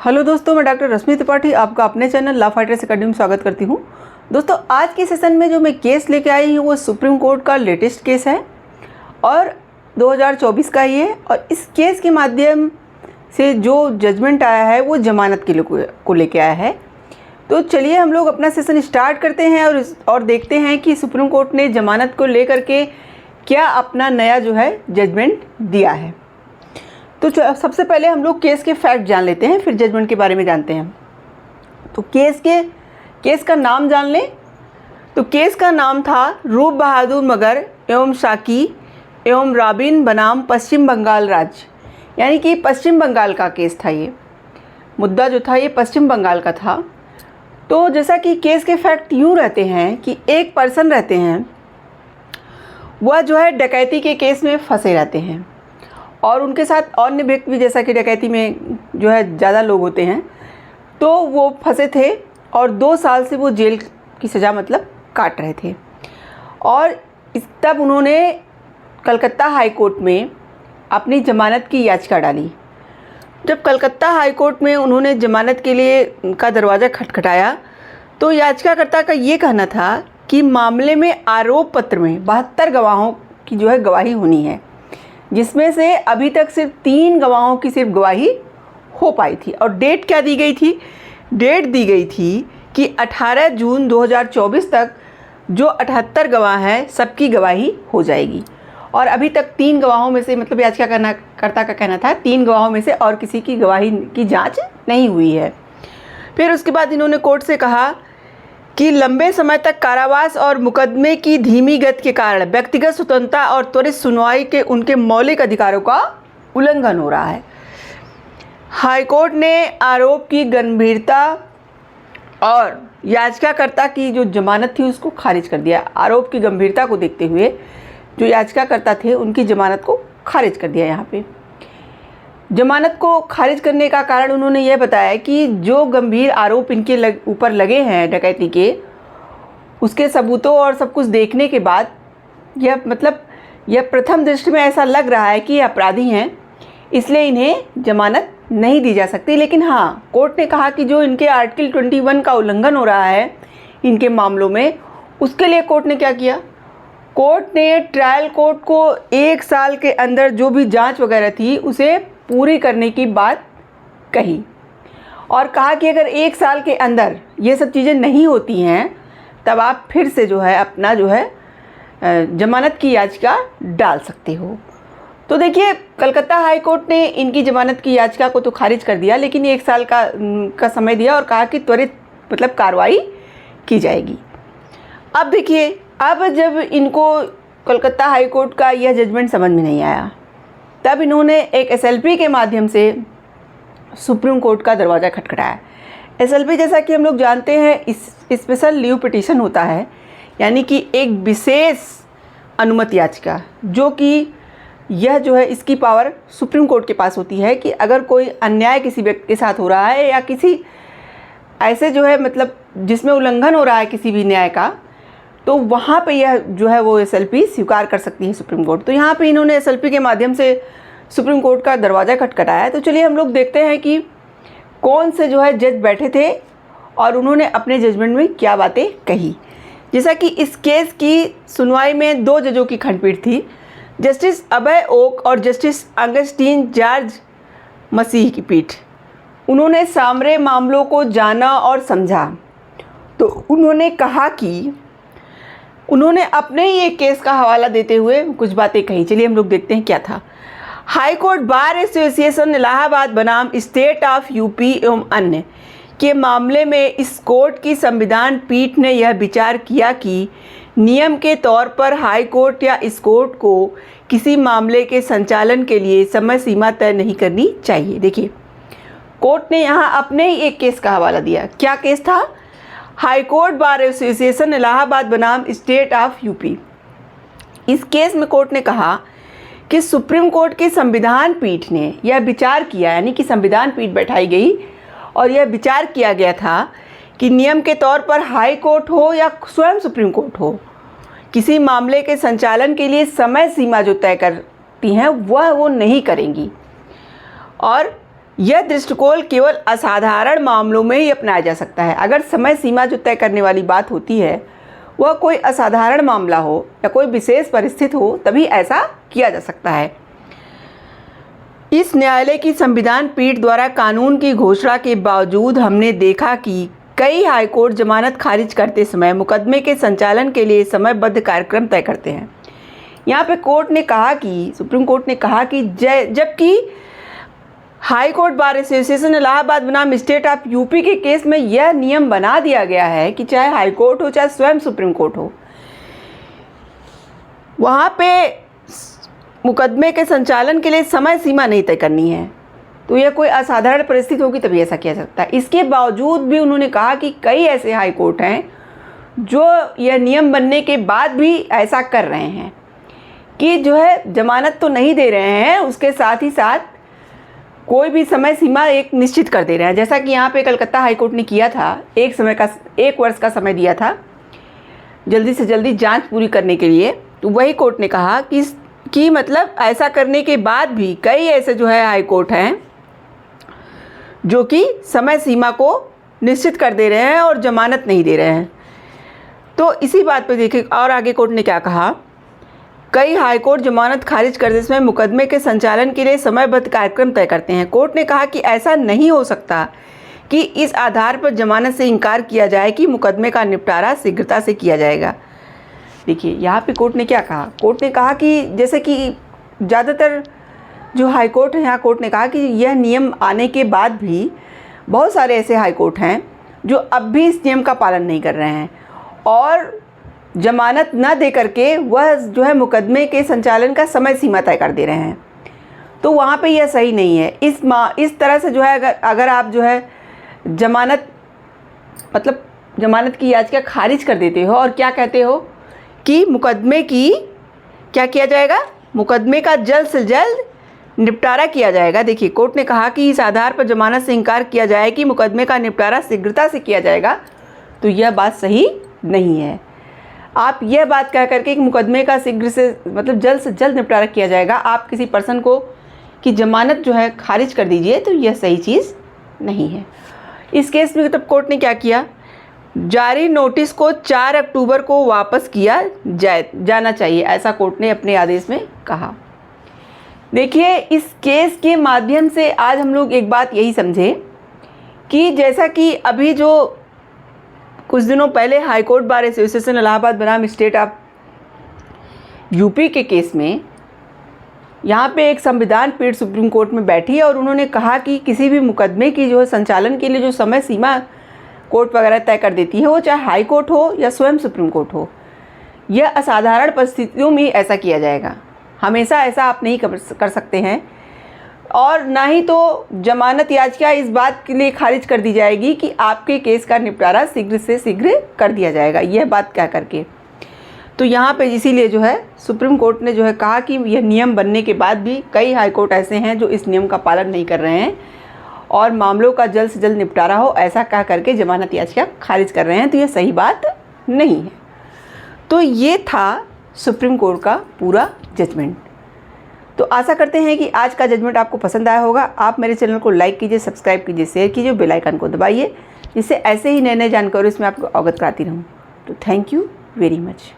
Hello दोस्तों, मैं doctor रश्मि त्रिपाठी आपका अपने चैनल लॉ फाइटर्स अकेडमी में स्वागत करती हूं। दोस्तों, आज के सेशन में जो मैं केस लेके आई हूं वो सुप्रीम कोर्ट का लेटेस्ट केस है और 2024 का ही है। और इस केस के माध्यम से जो जजमेंट आया है वो जमानत के को लेके आया है। तो चलिए हम लोग अपना सेशन स्टार्ट करते हैं और देखते हैं कि सुप्रीम कोर्ट ने जमानत को लेकर के क्या अपना नया जो है जजमेंट दिया है। तो सबसे पहले हम लोग केस के फैक्ट जान लेते हैं, फिर जजमेंट के बारे में जानते हैं। तो केस का नाम जान लें। तो केस का नाम था रूप बहादुर मगर एवं शाकी एवं राबिन बनाम पश्चिम बंगाल राज्य, यानी कि पश्चिम बंगाल का केस था। ये मुद्दा जो था ये पश्चिम बंगाल का था। तो जैसा कि केस के फैक्ट यूँ रहते हैं कि एक पर्सन रहते हैं, वह जो है डकैती के केस में फंसे रहते हैं और उनके साथ अन्य व्यक्ति भी, जैसा कि डकैती में जो है ज़्यादा लोग होते हैं, तो वो फंसे थे और 2 साल से वो जेल की सज़ा मतलब काट रहे थे। और तब उन्होंने कलकत्ता हाई कोर्ट में अपनी ज़मानत की याचिका डाली। जब कलकत्ता हाई कोर्ट में उन्होंने ज़मानत के लिए का दरवाज़ा खटखटाया तो याचिकाकर्ता का ये कहना था कि मामले में आरोप पत्र में 72 गवाहों की जो है गवाही होनी है, जिसमें से अभी तक सिर्फ 3 गवाहों की सिर्फ गवाही हो पाई थी। और डेट क्या दी गई थी? डेट दी गई थी कि 18 जून 2024 तक जो 78 गवाह हैं सबकी गवाही हो जाएगी। और अभी तक 3 गवाहों में से, मतलब याचिकाकर्ता का कहना था 3 गवाहों में से और किसी की गवाही की जांच नहीं हुई है। फिर उसके बाद इन्होंने कोर्ट से कहा कि लंबे समय तक कारावास और मुकदमे की धीमी गति के कारण व्यक्तिगत स्वतंत्रता और त्वरित सुनवाई के उनके मौलिक अधिकारों का उल्लंघन हो रहा है। हाईकोर्ट ने आरोप की गंभीरता और याचिकाकर्ता की जो जमानत थी उसको खारिज कर दिया। आरोप की गंभीरता को देखते हुए जो याचिकाकर्ता थे उनकी जमानत को खारिज कर दिया। यहाँ पे जमानत को खारिज करने का कारण उन्होंने यह बताया कि जो गंभीर आरोप इनके ऊपर लगे हैं डकैती के, उसके सबूतों और सब कुछ देखने के बाद यह प्रथम दृष्टि में ऐसा लग रहा है कि ये अपराधी हैं, इसलिए इन्हें जमानत नहीं दी जा सकती। लेकिन हाँ, कोर्ट ने कहा कि जो इनके आर्टिकल 21 का उल्लंघन हो रहा है इनके मामलों में, उसके लिए कोर्ट ने क्या किया? कोर्ट ने ट्रायल कोर्ट को 1 साल के अंदर जो भी जाँच वगैरह थी उसे पूरी करने की बात कही और कहा कि अगर 1 साल के अंदर ये सब चीज़ें नहीं होती हैं तब आप फिर से जो है अपना जो है जमानत की याचिका डाल सकते हो। तो देखिए, कलकत्ता हाई कोर्ट ने इनकी जमानत की याचिका को तो खारिज कर दिया, लेकिन 1 साल का समय दिया और कहा कि त्वरित मतलब कार्रवाई की जाएगी। अब देखिए, अब जब इनको कलकत्ता हाई कोर्ट का यह जजमेंट समझ में नहीं आया, तब इन्होंने एक SLP के माध्यम से सुप्रीम कोर्ट का दरवाज़ा खटखटाया। SLP, जैसा कि हम लोग जानते हैं, स्पेशल लीव पिटीशन होता है, यानी कि एक विशेष अनुमति याचिका, जो कि यह जो है इसकी पावर सुप्रीम कोर्ट के पास होती है कि अगर कोई अन्याय किसी व्यक्ति के साथ हो रहा है या किसी ऐसे जो है मतलब जिसमें उल्लंघन हो रहा है किसी भी न्याय का, तो वहाँ पे यह जो है वो SLP स्वीकार कर सकती है सुप्रीम कोर्ट। तो यहाँ पे इन्होंने SLP के माध्यम से सुप्रीम कोर्ट का दरवाज़ा खटखटाया। तो चलिए हम लोग देखते हैं कि कौन से जो है जज बैठे थे और उन्होंने अपने जजमेंट में क्या बातें कही। जैसा कि इस केस की सुनवाई में 2 जजों की खंडपीठ थी, जस्टिस अभय ओक और जस्टिस अगस्टीन जॉर्ज मसीह की पीठ। उन्होंने सामरे मामलों को जाना और समझा। तो उन्होंने कहा कि उन्होंने अपने ही एक केस का हवाला देते हुए कुछ बातें कही। चलिए हम लोग देखते हैं क्या था। High court bar association Allahabad बनाम स्टेट ऑफ यूपी एवं अन्य के मामले में इस कोर्ट की संविधान पीठ ने यह विचार किया कि नियम के तौर पर हाई कोर्ट या इस कोर्ट को किसी मामले के संचालन के लिए समय सीमा तय नहीं करनी चाहिए। देखिए, कोर्ट ने यहाँ अपने ही एक केस का हवाला दिया। क्या केस था? High court bar association Allahabad बनाम स्टेट ऑफ यूपी। इस केस में कोर्ट ने कहा कि सुप्रीम कोर्ट की संविधान पीठ ने यह विचार किया, यानी कि संविधान पीठ बैठाई गई और यह विचार किया गया था कि नियम के तौर पर हाई कोर्ट हो या स्वयं सुप्रीम कोर्ट हो, किसी मामले के संचालन के लिए समय सीमा जो तय करती हैं वह वो नहीं करेंगी। और यह दृष्टिकोण केवल असाधारण मामलों में ही अपनाया जा सकता है। अगर समय सीमा जो तय करने वाली बात होती है वह कोई असाधारण मामला हो या कोई विशेष परिस्थिति हो तभी ऐसा किया जा सकता है। इस न्यायालय की संविधान पीठ द्वारा कानून की घोषणा के बावजूद हमने देखा कि कई हाईकोर्ट जमानत खारिज करते समय मुकदमे के संचालन के लिए समयबद्ध कार्यक्रम तय करते हैं। यहाँ पे कोर्ट ने कहा कि सुप्रीम कोर्ट ने कहा कि जबकि high court bar association Allahabad बनाम स्टेट ऑफ यूपी के केस में यह नियम बना दिया गया है कि चाहे हाई कोर्ट हो चाहे स्वयं सुप्रीम कोर्ट हो, वहाँ पे मुकदमे के संचालन के लिए समय सीमा नहीं तय करनी है। तो यह कोई असाधारण परिस्थिति होगी तभी ऐसा किया जा सकता है। इसके बावजूद भी उन्होंने कहा कि कई ऐसे हाई कोर्ट हैं जो यह नियम बनने के बाद भी ऐसा कर रहे हैं कि जो है जमानत तो नहीं दे रहे हैं, उसके साथ ही साथ कोई भी समय सीमा एक निश्चित कर दे रहे हैं। जैसा कि यहाँ पे कलकत्ता हाई कोर्ट ने किया था, 1 वर्ष का समय दिया था जल्दी से जल्दी जांच पूरी करने के लिए। तो वही कोर्ट ने कहा कि मतलब ऐसा करने के बाद भी कई ऐसे जो है हाई कोर्ट हैं जो कि समय सीमा को निश्चित कर दे रहे हैं और जमानत नहीं दे रहे हैं। तो इसी बात पे देखिए और आगे कोर्ट ने क्या कहा, कई हाईकोर्ट जमानत खारिज करते समय मुकदमे के संचालन के लिए समयबद्ध कार्यक्रम तय करते हैं। कोर्ट ने कहा कि ऐसा नहीं हो सकता कि इस आधार पर जमानत से इनकार किया जाए कि मुकदमे का निपटारा शीघ्रता से किया जाएगा। देखिए यहाँ पे कोर्ट ने क्या कहा, कोर्ट ने कहा कि जैसे कि ज़्यादातर जो हाई कोर्ट है, यहाँ कोर्ट ने कहा कि यह नियम आने के बाद भी बहुत सारे ऐसे हाई कोर्ट हैं जो अब भी इस नियम का पालन नहीं कर रहे हैं और जमानत न दे करके वह जो है मुकदमे के संचालन का समय सीमा तय कर दे रहे हैं। तो वहाँ पे यह सही नहीं है। इस तरह से जो है अगर आप जो है जमानत की याचिका खारिज कर देते हो और क्या कहते हो कि मुकदमे की क्या किया जाएगा, मुकदमे का जल्द से जल्द निपटारा किया जाएगा। देखिए कोर्ट ने कहा कि इस आधार पर जमानत से इनकार किया जाए कि मुकदमे का निपटारा शीघ्रता से किया जाएगा, तो यह बात सही नहीं है। आप यह बात कह करके कि मुकदमे का शीघ्र से जल्द से जल्द निपटारा किया जाएगा, आप किसी पर्सन को कि जमानत जो है खारिज कर दीजिए, तो यह सही चीज़ नहीं है। इस केस में तब कोर्ट ने क्या किया, जारी नोटिस को 4 अक्टूबर को वापस किया जाना चाहिए, ऐसा कोर्ट ने अपने आदेश में कहा। देखिए इस केस के माध्यम से आज हम लोग एक बात यही समझे कि जैसा कि अभी जो कुछ दिनों पहले high court bar association Allahabad बनाम स्टेट ऑफ यूपी के केस में यहाँ पे एक संविधान पीठ सुप्रीम कोर्ट में बैठी और उन्होंने कहा कि किसी भी मुकदमे की जो है संचालन के लिए जो समय सीमा कोर्ट वगैरह तय कर देती है, वो चाहे हाई कोर्ट हो या स्वयं सुप्रीम कोर्ट हो, यह असाधारण परिस्थितियों में ऐसा किया जाएगा। हमेशा ऐसा आप नहीं कर सकते हैं और ना ही तो जमानत याचिका इस बात के लिए खारिज कर दी जाएगी कि आपके केस का निपटारा शीघ्र से शीघ्र कर दिया जाएगा, यह बात क्या करके। तो यहाँ पे इसीलिए जो है सुप्रीम कोर्ट ने जो है कहा कि यह नियम बनने के बाद भी कई हाई कोर्ट ऐसे हैं जो इस नियम का पालन नहीं कर रहे हैं और मामलों का जल्द से जल्द निपटारा हो ऐसा कह करके जमानत याचिका खारिज कर रहे हैं, तो ये सही बात नहीं है। तो ये था सुप्रीम कोर्ट का पूरा जजमेंट। तो आशा करते हैं कि आज का जजमेंट आपको पसंद आया होगा। आप मेरे चैनल को लाइक कीजिए, सब्सक्राइब कीजिए, शेयर कीजिए, बेल आइकन को दबाइए, जिससे ऐसे ही नए नए जानकारी इसमें आपको अवगत कराती रहूँ। तो थैंक यू वेरी मच।